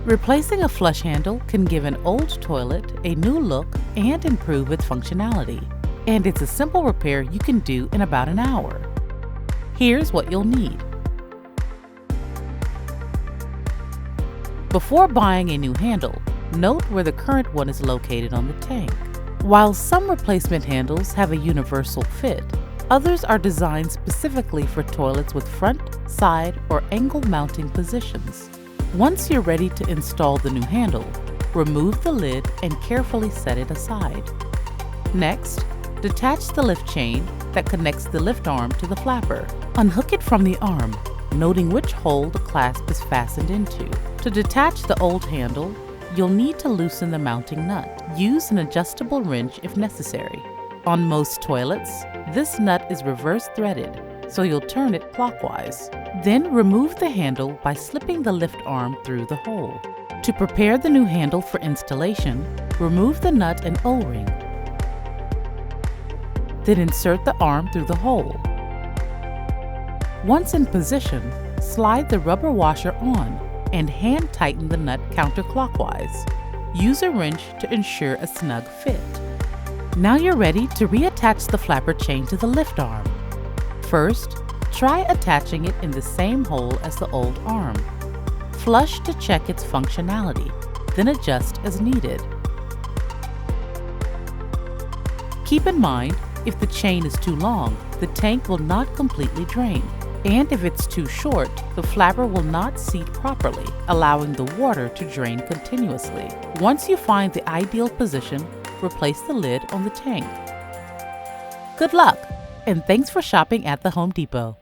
Replacing a flush handle can give an old toilet a new look and improve its functionality. And it's a simple repair you can do in about an hour. Here's what you'll need. Before buying a new handle, note where the current one is located on the tank. While some replacement handles have a universal fit, others are designed specifically for toilets with front, side, or angle mounting positions. Once you're ready to install the new handle, remove the lid and carefully set it aside. Next, detach the lift chain that connects the lift arm to the flapper. Unhook it from the arm, noting which hole the clasp is fastened into. To detach the old handle, you'll need to loosen the mounting nut. Use an adjustable wrench if necessary. On most toilets, this nut is reverse threaded, so you'll turn it clockwise. Then remove the handle by slipping the lift arm through the hole. To prepare the new handle for installation, remove the nut and O-ring. Then insert the arm through the hole. Once in position, slide the rubber washer on and hand tighten the nut counterclockwise. Use a wrench to ensure a snug fit. Now you're ready to reattach the flapper chain to the lift arm. First, try attaching it in the same hole as the old arm. Flush to check its functionality, then adjust as needed. Keep in mind, if the chain is too long, the tank will not completely drain. And if it's too short, the flapper will not seat properly, allowing the water to drain continuously. Once you find the ideal position, replace the lid on the tank. Good luck, and thanks for shopping at the Home Depot.